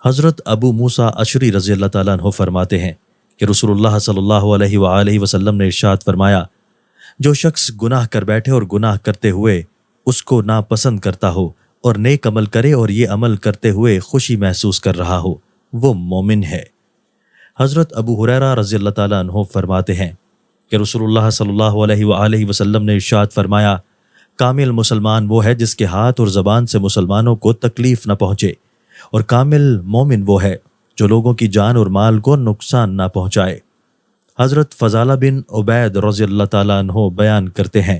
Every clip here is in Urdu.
حضرت ابو موسیٰ اشعری رضی اللہ تعالیٰ عنہ فرماتے ہیں کہ رسول اللہ صلی اللہ علیہ وآلہ وسلم نے ارشاد فرمایا، جو شخص گناہ کر بیٹھے اور گناہ کرتے ہوئے اس کو ناپسند کرتا ہو اور نیک عمل کرے اور یہ عمل کرتے ہوئے خوشی محسوس کر رہا ہو، وہ مومن ہے۔ حضرت ابو ہریرہ رضی اللہ تعالیٰ عنہ فرماتے ہیں کہ رسول اللہ صلی اللہ علیہ وآلہ وسلم نے ارشاد فرمایا، کامل مسلمان وہ ہے جس کے ہاتھ اور زبان سے مسلمانوں کو تکلیف نہ پہنچے، اور کامل مومن وہ ہے جو لوگوں کی جان اور مال کو نقصان نہ پہنچائے۔ حضرت فضالہ بن عبید رضی اللہ تعالیٰ عنہ بیان کرتے ہیں،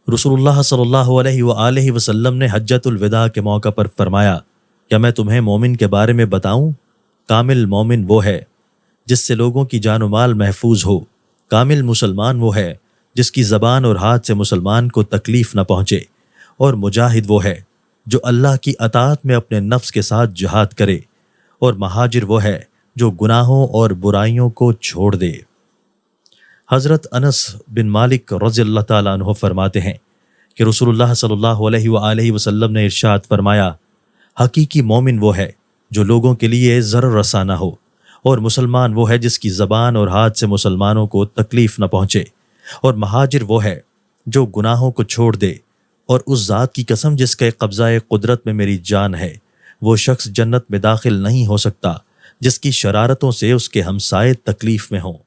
رسول اللہ صلی اللہ علیہ وآلہ وسلم نے حجۃ الوداع کے موقع پر فرمایا، کیا میں تمہیں مومن کے بارے میں بتاؤں؟ کامل مومن وہ ہے جس سے لوگوں کی جان و مال محفوظ ہو۔ کامل مسلمان وہ ہے جس کی زبان اور ہاتھ سے مسلمان کو تکلیف نہ پہنچے، اور مجاہد وہ ہے جو اللہ کی اطاعت میں اپنے نفس کے ساتھ جہاد کرے، اور مہاجر وہ ہے جو گناہوں اور برائیوں کو چھوڑ دے۔ حضرت انس بن مالک رضی اللہ تعالیٰ عنہ فرماتے ہیں کہ رسول اللہ صلی اللہ علیہ وآلہ وسلم نے ارشاد فرمایا، حقیقی مومن وہ ہے جو لوگوں کے لیے ضرر رساں نہ ہو، اور مسلمان وہ ہے جس کی زبان اور ہاتھ سے مسلمانوں کو تکلیف نہ پہنچے، اور مہاجر وہ ہے جو گناہوں کو چھوڑ دے، اور اس ذات کی قسم جس کے قبضہ قدرت میں میری جان ہے، وہ شخص جنت میں داخل نہیں ہو سکتا جس کی شرارتوں سے اس کے ہمسائے تکلیف میں ہوں۔